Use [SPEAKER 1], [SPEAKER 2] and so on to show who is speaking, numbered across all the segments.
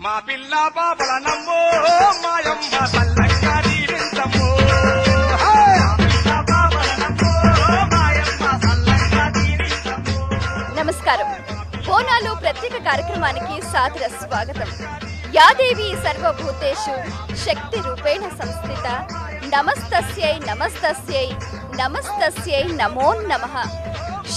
[SPEAKER 1] మా పిల్ల పాపల నమ్మో మాయమ్మ తల్లంగా దీవించమ్మో
[SPEAKER 2] నమస్కారం. బోనాలు ప్రత్యేక కార్యక్రమానికి సాదర స్వాగతం. యాదేవి సర్వభూతేషు శక్తి రూపేణ సంస్థిత నమస్తస్యై నమస్తస్యై నమస్తస్యై నమో నమః.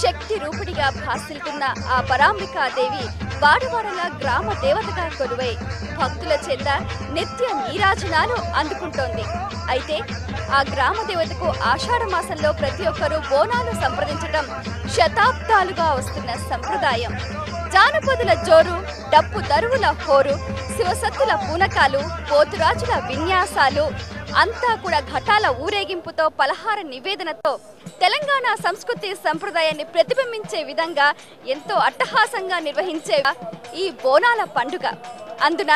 [SPEAKER 2] శక్తి రూపిడిగా భాసిల్లుతున్న ఆ పరాంబికాదేవి వాడవాడల గ్రామ దేవతగా కొలువై భక్తుల చేత నిత్య నీరాజనాలు అందుకుంటోంది. అయితే ఆ గ్రామ దేవతకు ఆషాఢ మాసంలో ప్రతి ఒక్కరూ బోనాలు సంప్రదించడం శతాబ్దాలుగా వస్తున్న సంప్రదాయం. జానపదుల జోరు, డప్పు దరువుల హోరు, శివసత్తుల పూనకాలు, పోతురాజుల విన్యాసాలు అంతా కూడా ఘటాల ఊరేగింపుతో పలహార నివేదనతో తెలంగాణ సంస్కృతి సంప్రదాయాన్ని ప్రతిబింబించే విధంగా ఎంతో అట్టహాసంగా నిర్వహించే ఈ బోనాల పండుగ. అందున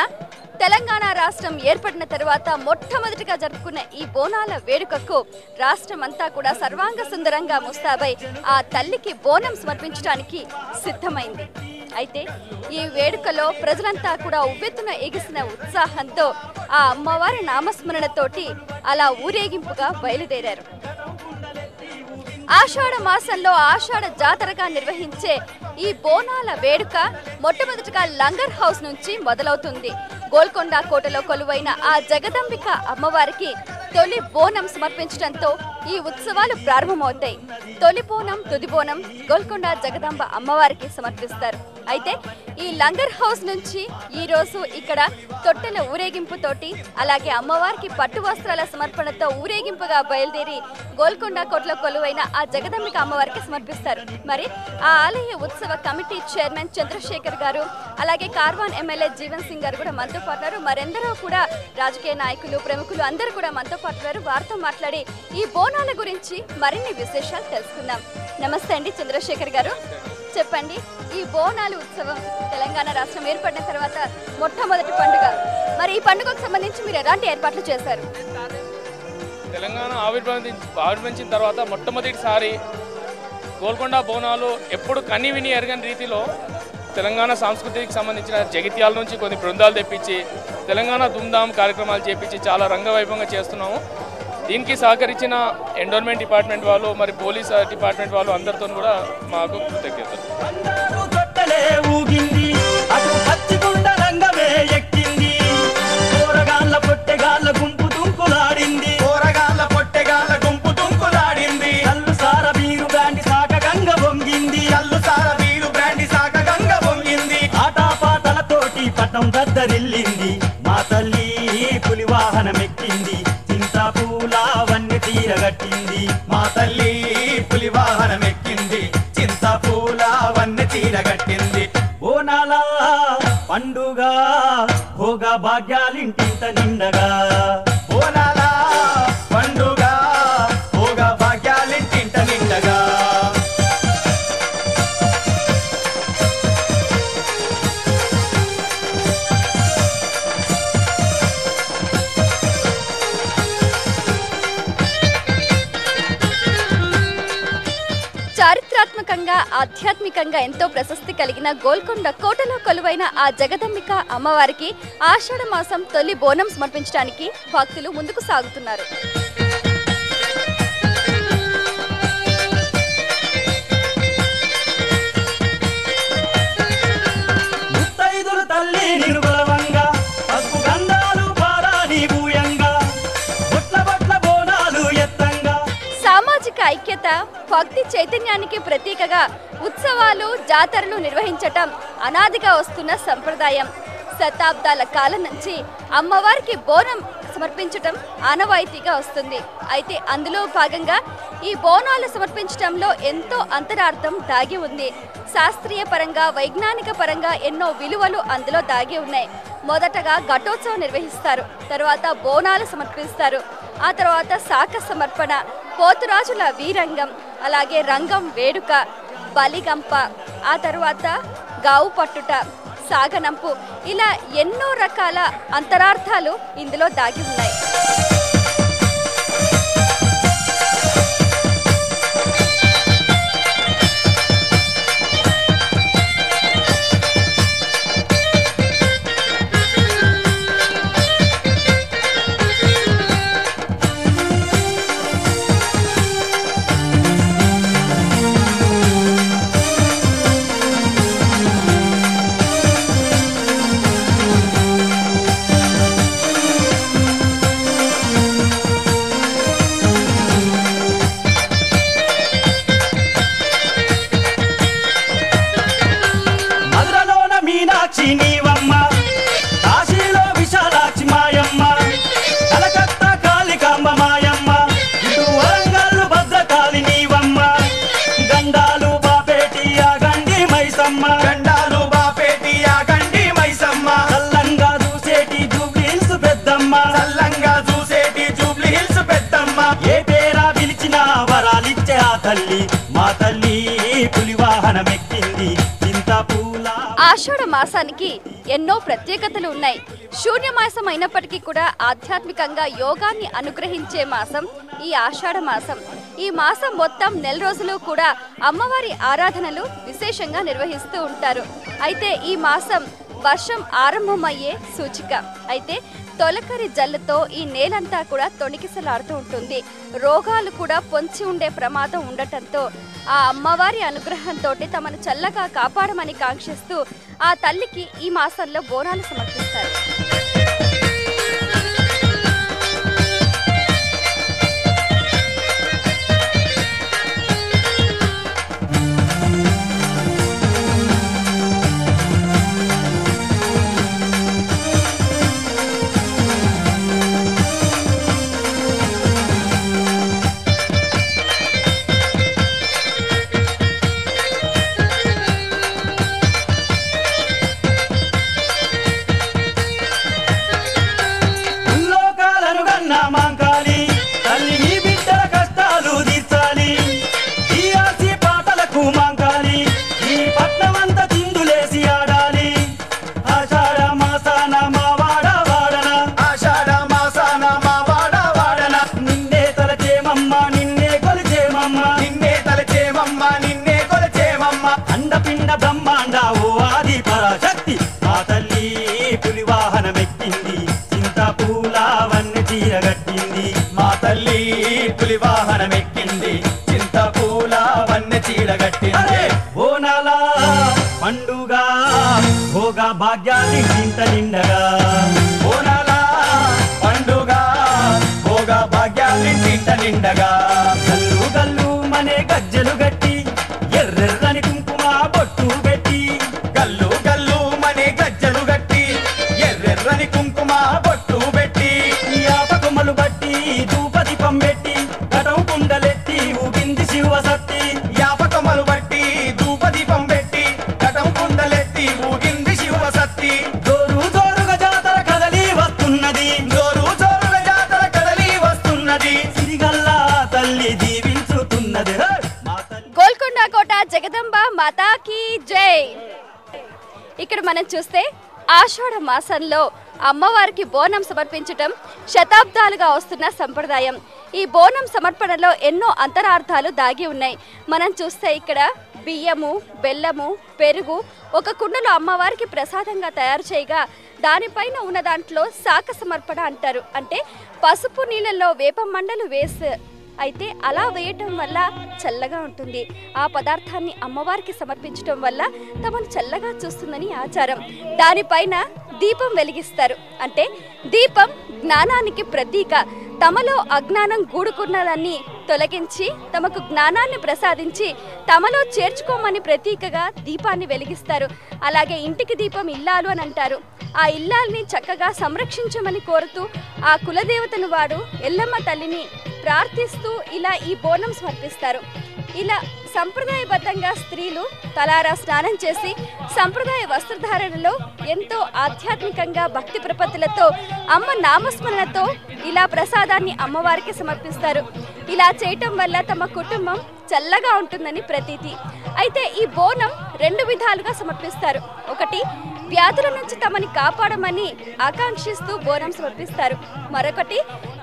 [SPEAKER 2] తెలంగాణ రాష్ట్రం ఏర్పడిన తరువాత మొట్టమొదటిగా జరుపుకున్న ఈ బోనాల వేడుకకు రాష్ట్రం అంతా కూడా సర్వాంగ సుందరంగా ముస్తాబై ఆ తల్లికి బోనం సమర్పించడానికి సిద్ధమైంది. అయితే ఈ వేడుకలో ప్రజలంతా కూడా ఉవ్వెత్తున ఎగిసిన ఉత్సాహంతో ఆ అమ్మవారి నామస్మరణతోటి అలా ఊరేగింపుగా బయలుదేరారు. ఆషాఢ మాసంలో ఆషాఢ జాతరగా నిర్వహించే ఈ బోనాల వేడుక మొట్టమొదటిగా లంగర్ హౌస్ నుంచి మొదలవుతుంది. గోల్కొండ కోటలో కొలువైన ఆ జగదంబిక అమ్మవారికి తొలి బోనం సమర్పించడంతో ఈ ఉత్సవాలు ప్రారంభమవుతాయి. తొలి బోనం, తుది బోనం గోల్కొండ జగదంబ అమ్మవారికి సమర్పిస్తారు. అయితే ఈ లంగర్ హౌస్ నుంచి ఈ రోజు ఇక్కడ తొట్టెల ఊరేగింపుతోటి అలాగే అమ్మవారికి పట్టు వస్త్రాల సమర్పణతో ఊరేగింపుగా బయలుదేరి గోల్కొండ కోటలో కొలువైన ఆ జగదంబిక అమ్మవారికి సమర్పిస్తారు. మరి ఆ ఆలయ ఉత్సవ కమిటీ చైర్మన్ చంద్రశేఖర్ గారు అలాగే కార్వాన్ ఎమ్మెల్యే జీవన్ సింగ్ గారు కూడా మనతో పాటు మరెందరో కూడా రాజకీయ నాయకులు, ప్రముఖులు అందరూ కూడా మనతో పాటు వారితో మాట్లాడి ఈ బోనాల గురించి మరిన్ని విశేషాలు తెలుసుకుందాం. నమస్తే అండి చంద్రశేఖర్ గారు, చెప్పండి, ఈ బోనాలు ఉత్సవం తెలంగాణ రాష్ట్రం ఏర్పడిన తర్వాత మొట్టమొదటి పండుగ. మరి ఈ పండుగకు సంబంధించి మీరు ఎలాంటి ఏర్పాట్లు చేశారు?
[SPEAKER 3] తెలంగాణ ఆవిర్భవించిన తర్వాత మొట్టమొదటిసారి గోల్కొండ బోనాలు ఎప్పుడు కని విని ఎరగని రీతిలో తెలంగాణ సంస్కృతికి సంబంధించిన జగిత్యాల నుంచి కొన్ని బృందాలు తెప్పించి తెలంగాణ ధూమ్ధామ్ కార్యక్రమాలు చేపించి చాలా రంగవైభవంగా చేస్తున్నాము. దీనికి సహకరించిన ఎండోర్మెంట్ డిపార్ట్మెంట్ వాళ్ళు, మరి పోలీస్ డిపార్ట్మెంట్ వాళ్ళు అందరితో కూడా మాకు కృతజ్ఞతలు.
[SPEAKER 4] దద్దరిల్లింది మా తల్లి పులి వాహనమెక్కింది, చింతపూల వన్నె తీరగట్టింది. మా తల్లి పులి వాహనమెక్కింది, చింతపూల వన్నె తీరగట్టింది. బోనాల పండుగ భోగ భాగ్యాలింటింత నిండగా, బోనాల పండుగ భోగ భాగ్యాలింటింత నిండగా.
[SPEAKER 2] చారిత్రాత్మకంగా, ఆధ్యాత్మికంగా ఎంతో ప్రశస్తి కలిగిన గోల్కొండ కోటలో కొలువైన ఆ జగదంబిక అమ్మవారికి ఆషాఢ మాసం తొలి బోనం సమర్పించడానికి భక్తులు ముందుకు సాగుతున్నారు. సామాజిక ఐక్యత, భక్తి చైతన్యానికి ప్రతీకగా ఉత్సవాలు, జాతరలు నిర్వహించటం అనాదిగా వస్తున్న సంప్రదాయం. శతాబ్దాల కాలం నుంచి అమ్మవారికి బోనం సమర్పించటం ఆనవాయితీగా వస్తుంది. అయితే అందులో భాగంగా ఈ బోనాలు సమర్పించటంలో ఎంతో అంతరార్థం దాగి ఉంది. శాస్త్రీయ పరంగా, వైజ్ఞానిక పరంగా ఎన్నో విలువలు అందులో దాగి ఉన్నాయి. మొదటగా ఘటోత్సవం నిర్వహిస్తారు, తర్వాత బోనాలు సమర్పిస్తారు, ఆ తర్వాత శాఖ సమర్పణ, పోతురాజుల వీరంగం, అలాగే రంగం వేడుక, బలిగంప, ఆ తర్వాత గావు పట్టుట, సాగనంపు, ఇలా ఎన్నో రకాల అంతరార్థాలు ఇందులో దాగి ఉన్నాయి.
[SPEAKER 4] తల్లి పులి వాహనమెక్కింది చింతపూల.
[SPEAKER 2] ఆషాఢ మాసానికి ఎన్నో ప్రత్యేకతలు ఉన్నాయి. శూన్యమాసం అయినప్పటికీ కూడా ఆధ్యాత్మికంగా యోగాన్ని అనుగ్రహించే మాసం ఈ ఆషాఢ మాసం. ఈ మాసం మొత్తం నెల రోజులు కూడా అమ్మవారి ఆరాధనలు విశేషంగా నిర్వహిస్తూ ఉంటారు. అయితే ఈ మాసం వర్షం ఆరంభమయ్యే సూచిక. అయితే తొలకరి జల్లుతో ఈ నేలంతా కూడా తొణికిసలాడుతూ ఉంటుంది. రోగాలు కూడా పొంచి ఉండే ప్రమాదం ఉండటంతో ఆ అమ్మవారి అనుగ్రహంతో తమను చల్లగా కాపాడమని కాంక్షిస్తూ ఆ తల్లికి ఈ మాసంలో బోనాలు సమర్పిస్తారు.
[SPEAKER 4] పండుగ భోగ భాగ్యాన్ని ఇంత నిండగా బోనాల పండుగ భోగ భాగ్యాన్ని ఇంత నిండగా గల్లు గల్లు మనే గజ్జలు గట్టి ఎర్రెర్రని కుంకుమ బొట్టు పెట్టి గల్లు గల్లు మనే గజ్జలు గట్టి ఎర్రెర్రని కుంకుమ బొట్టు పెట్టి యాపకుమలు బట్టి ధూపదీపం పెట్టి కటం కుండలెత్తి ఊగింది శివసత్తి యాపకమలు బట్టి ధూపదీపం పెట్టి కటం కుండలెత్తి ఊగింది శివసత్తి జోరు జోరుగా జాతర కదలి వస్తున్నది జోరు జోరుగా జాతర కదలి వస్తున్నది సిరిగల్లా తల్లి దీవించుతున్నది
[SPEAKER 2] గోల్కొండ కోట జగదంబ మాతాకి జై. ఇక్కడ మనం చూస్తే ఆషాఢ మాసంలో అమ్మవారికి బోనం సమర్పించటం శతాబ్దాలుగా వస్తున్న సంప్రదాయం. ఈ బోనం సమర్పణలో ఎన్నో అంతరార్థాలు దాగి ఉన్నాయి. మనం చూస్తే ఇక్కడ బియ్యము, బెల్లము, పెరుగు ఒక కుండలో అమ్మవారికి ప్రసాదంగా తయారు చేయగా దానిపైన ఉన్న దాంట్లో శాక సమర్పణ అంటారు. అంటే పసుపు నీళ్ళల్లో వేప మండలు వేసి అయితే అలా వేయటం వల్ల చల్లగా ఉంటుంది. ఆ పదార్థాన్ని అమ్మవారికి సమర్పించడం వల్ల తమను చల్లగా చూస్తుందని ఆచారం. దానిపైన దీపం వెలిగిస్తారు. అంటే దీపం జ్ఞానానికి ప్రతీక. తమలో అజ్ఞానం గూడుకున్నదాన్ని తొలగించి తమకు జ్ఞానాన్ని ప్రసాదించి తమలో చేర్చుకోమని ప్రతీకగా దీపాన్ని వెలిగిస్తారు. అలాగే ఇంటికి దీపం ఇల్లాలు అని అంటారు. ఆ ఇల్లాల్ని చక్కగా సంరక్షించమని కోరుతూ ఆ కులదేవతను వాడు ఎల్లమ్మ తల్లిని ప్రార్థిస్తూ ఇలా ఈ బోనం సమర్పిస్తారు. ఇలా సంప్రదాయబద్ధంగా స్త్రీలు తలారా స్నానం చేసి సంప్రదాయ వస్త్రధారణలో ఎంతో ఆధ్యాత్మికంగా భక్తి ప్రపత్తులతో అమ్మ నామస్మరణతో ఇలా ప్రసాదాన్ని అమ్మవారికి సమర్పిస్తారు. ఇలా చేయటం వల్ల తమ కుటుంబం చల్లగా ఉంటుందని ప్రతీతి. అయితే ఈ బోనం రెండు విధాలుగా సమర్పిస్తారు. ఒకటి వ్యాధుల నుంచి తమని కాపాడమని ఆకాంక్షిస్తూ బోనం సమర్పిస్తారు. మరొకటి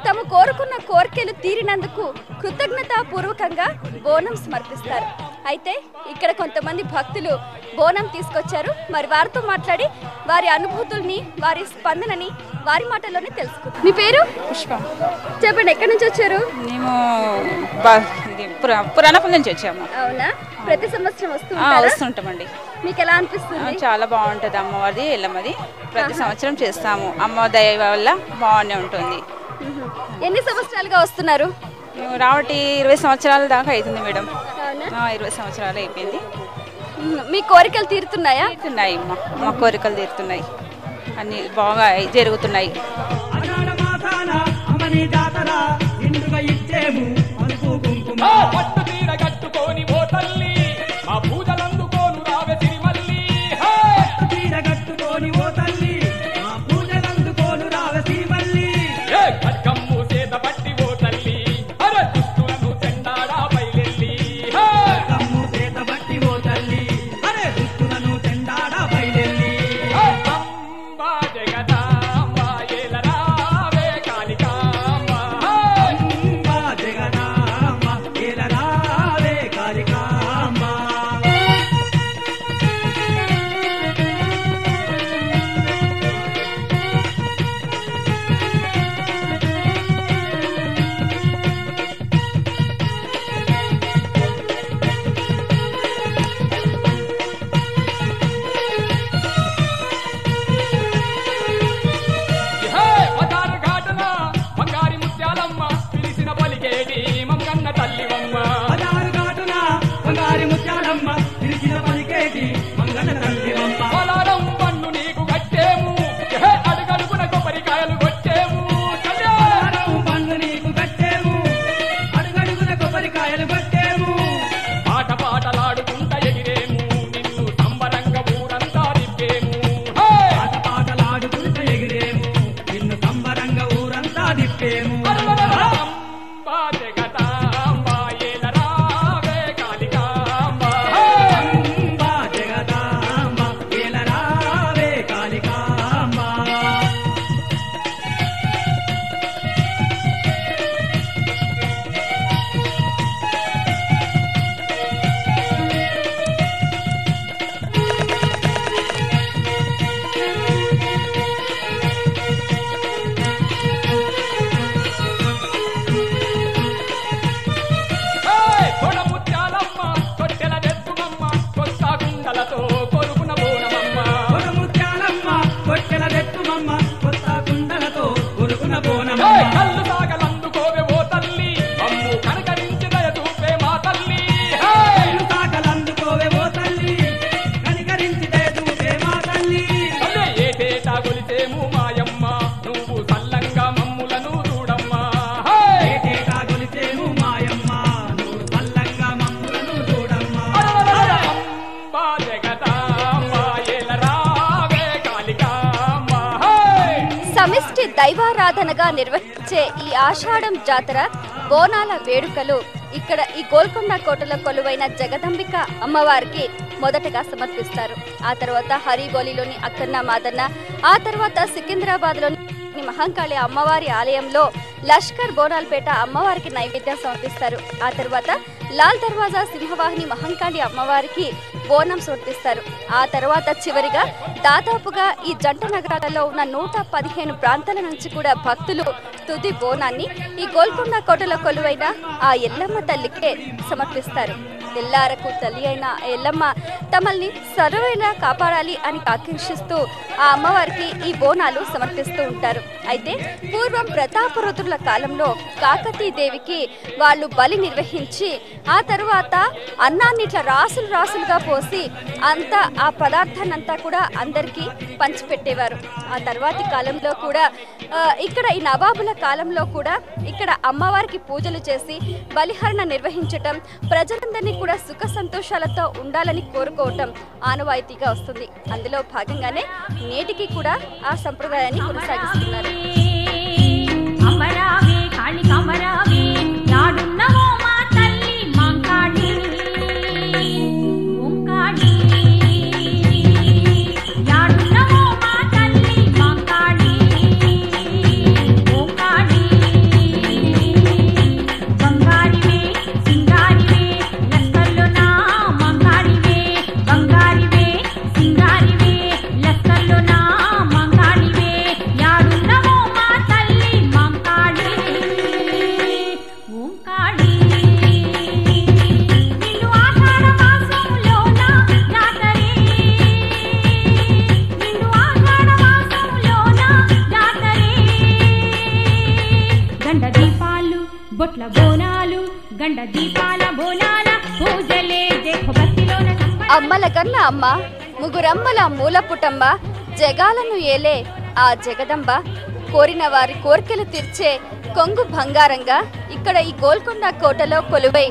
[SPEAKER 2] తమ కోరుకున్న కోరికలు తీరినందుకు కృతజ్ఞతాపూర్వకంగా బోనం సమర్పిస్తారు. అయితే ఇక్కడ కొంతమంది భక్తులు బోనం తీసుకొచ్చారు. మరి వారితో మాట్లాడి వారి అనుభూతుల్ని, వారి స్పందనని వారి మాటల్లోనే తెలుసుకుంటాం. మీ పేరు?
[SPEAKER 5] పుష్ప.
[SPEAKER 2] చెప్పండి, ఎక్కడి నుంచి వచ్చారు?
[SPEAKER 5] మేము పురాణపల్లి నుంచి వచ్చాము.
[SPEAKER 2] అవునా? ప్రతి సంవత్సరం
[SPEAKER 5] వస్తుంటామండి.
[SPEAKER 2] మీకు ఎలా అనిపిస్తుంది?
[SPEAKER 5] చాలా బాగుంటుంది. అమ్మవారిది ఎల్లమ్మది ప్రతి సంవత్సరం చేస్తాము. అమ్మ దయ వల్ల బాగానే ఉంటుంది.
[SPEAKER 2] ఎన్ని సంవత్సరాలుగా వస్తున్నారు?
[SPEAKER 5] మేము రావటి 20 సంవత్సరాల దాకా అవుతుంది మేడం. 20 సంవత్సరాలు అయిపోయింది.
[SPEAKER 2] మీ కోరికలు తీరుతున్నాయా?
[SPEAKER 5] తీరుతున్నాయి. మా కోరికలు తీరుతున్నాయి. అన్ని బాగా జరుగుతున్నాయి.
[SPEAKER 2] సమిష్టి దైవారాధనగా నిర్వహించే ఈ ఆషాఢం జాతర బోనాల వేడుకలు ఇక్కడ ఈ గోల్కొండ కోటలో కొలువైన జగదంబిక అమ్మవారికి మొదటగా సమర్పిస్తారు. ఆ తర్వాత హరిబోలిలోని అక్కన్న మాదన్న, ఆ తర్వాత సికింద్రాబాద్లోని మహంకాళి అమ్మవారి ఆలయంలో లష్కర్ బోనాల్పేట అమ్మవారికి నైవేద్యం సమర్పిస్తారు. ఆ తర్వాత లాల్ దర్వాజా సింహవాహిని మహంకాళి అమ్మవారికి బోనం సమర్పిస్తారు. ఆ తర్వాత చివరిగా దాదాపుగా ఈ జంట నగరాలలో ఉన్న 115 ప్రాంతాల నుంచి కూడా భక్తులు తుది బోనాన్ని ఈ గోల్కొండ కోటలో కొలువైన ఆ ఎల్లమ్మ తల్లికే సమర్పిస్తారు. ఎల్లారకు తల్లి అయిన ఎల్లమ్మ తమల్ని సర్వేలా కాపాడాలి అని ఆకాంక్షిస్తూ ఆ అమ్మవారికి ఈ బోనాలు సమర్పిస్తూ ఉంటారు. అయితే పూర్వం ప్రతాపరుద్రుల కాలంలో కాకతీదేవికి వాళ్ళు బలి నిర్వహించి ఆ తర్వాత అన్నాన్ని ఇట్లా రాసులుగా పోసి అంతా ఆ పదార్థాన్ని అంతా కూడా అందరికీ పంచిపెట్టేవారు. ఆ తర్వాతి కాలంలో కూడా ఇక్కడ ఈ నవాబుల కాలంలో కూడా ఇక్కడ అమ్మవారికి పూజలు చేసి బలిహరణ నిర్వహించటం, ప్రజలందరినీ కూడా సుఖ సంతోషాలతో ఉండాలని కోరుకోవటం ఆనవాయితీగా వస్తుంది. అందులో భాగంగానే నేటికి కూడా ఆ సంప్రదాయాన్ని కొనసాగిస్తున్నారు. అమ్మల కన్న అమ్మ ముగురమ్మల మూలపుటమ్మ జగాలను ఏలే ఆ జగదంబ కోరిన వారి కోర్కెలు తీర్చే కొంగు బంగారంగా ఇక్కడ ఈ గోల్కొండ కోటలో కొలువై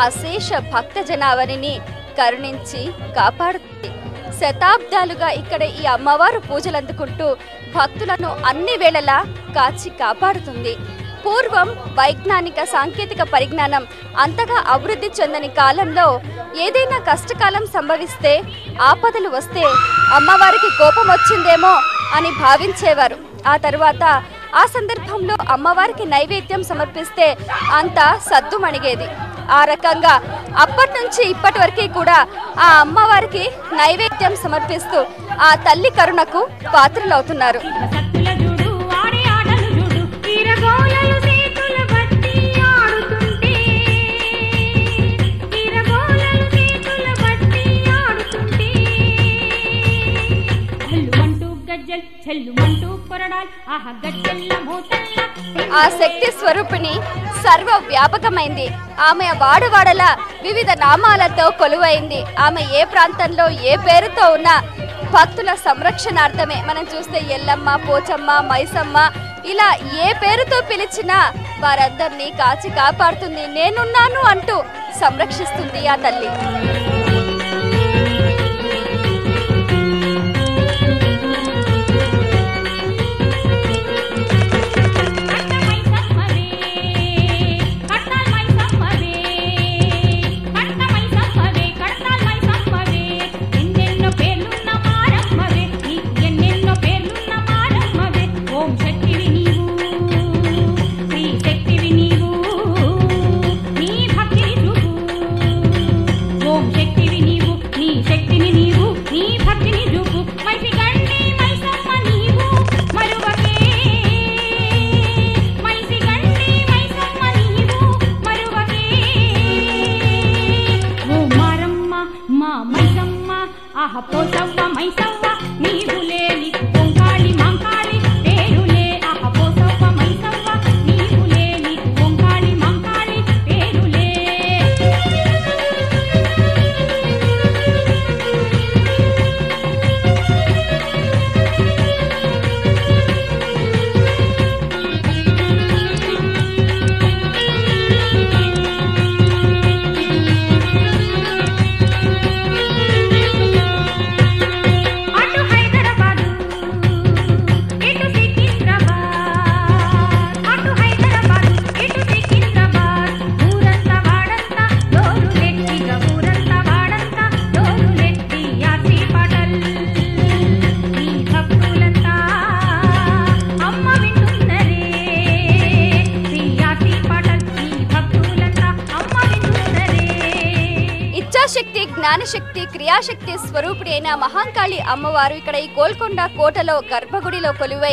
[SPEAKER 2] అశేష భక్త జనావరిని కరుణించి కాపాడుతుంది. శతాబ్దాలుగా ఇక్కడ ఈ అమ్మవారు పూజలందుకుంటూ భక్తులను అన్ని వేళలా కాచి కాపాడుతుంది. పూర్వం వైజ్ఞానిక సాంకేతిక పరిజ్ఞానం అంతగా అభివృద్ధి చెందని కాలంలో ఏదైనా కష్టకాలం సంభవిస్తే, ఆపదలు వస్తే అమ్మవారికి కోపం వచ్చిందేమో అని భావించేవారు. ఆ తర్వాత ఆ సందర్భంలో అమ్మవారికి నైవేద్యం సమర్పిస్తే అంతా సద్దుమణిగేది. ఆ రకంగా అప్పటి నుంచి ఇప్పటి వరకు కూడా ఆ అమ్మవారికి నైవేద్యం సమర్పిస్తూ ఆ తల్లి కరుణకు పాత్రలవుతున్నారు. ఆ శక్తి స్వరూపిణి సర్వ వ్యాపకమైంది. ఆమె వాడవాడల వివిధ నామాలతో కొలువైంది. ఆమె ఏ ప్రాంతంలో ఏ పేరుతో ఉన్నా భక్తుల సంరక్షణార్థమే. మనం చూస్తే ఎల్లమ్మ, పోచమ్మ, మైసమ్మ ఇలా ఏ పేరుతో పిలిచినా వారందరినీ కాచి కాపాడుతుంది. నేనున్నాను అంటూ సంరక్షిస్తుంది ఆ తల్లి. జ్ఞానశక్తి క్రియాశక్తి స్వరూపిణి అయిన మహాంకాళి అమ్మవారు ఇక్కడ ఈ గోల్కొండ కోటలో గర్భగుడిలో కొలువై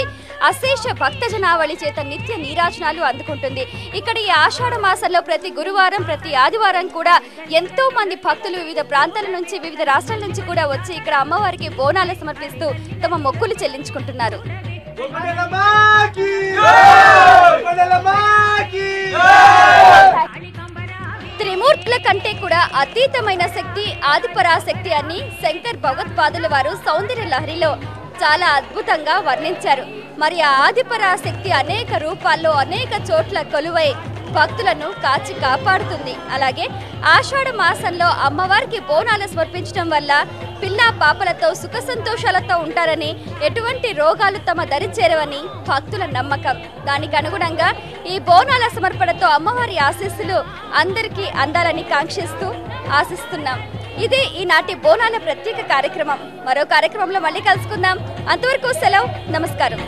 [SPEAKER 2] అశేష భక్త జనావళి చేత నిత్య నీరాజనాలు అందుకుంటుంది. ఇక్కడ ఈ ఆషాఢ మాసంలో ప్రతి గురువారం ప్రతి ఆదివారం కూడా ఎంతో మంది భక్తులు వివిధ ప్రాంతాల నుంచి వివిధ రాష్ట్రాల నుంచి కూడా వచ్చి ఇక్కడ అమ్మవారికి బోనాలు సమర్పిస్తూ తమ మొక్కులు చెల్లించుకుంటున్నారు. త్రిమూర్తుల కంటే కూడా అతీతమైన శక్తి ఆదిపరాశక్తి అని శంకర్ భగవత్పాదుల వారు సౌందర్య లహరిలో చాలా అద్భుతంగా వర్ణించారు. మరి ఆ ఆదిపరాశక్తి అనేక రూపాల్లో అనేక చోట్ల కొలువై భక్తులను కాచి కాపాడుతుంది. అలాగే ఆషాఢ మాసంలో అమ్మవారికి బోనాలు సమర్పించడం వల్ల పిల్ల పాపలతో సుఖ సంతోషాలతో ఉంటారని, ఎటువంటి రోగాలు తమ దరి చేరవని భక్తుల నమ్మకం. దానికి అనుగుణంగా ఈ బోనాల సమర్పణతో అమ్మవారి ఆశీస్సులు అందరికీ అందాలని కాంక్షిస్తూ ఆశిస్తున్నాం. ఇదే ఈనాటి బోనాల ప్రత్యేక కార్యక్రమం. మరో కార్యక్రమంలో మళ్ళీ కలుసుకుందాం. అంతవరకు సెలవు, నమస్కారం.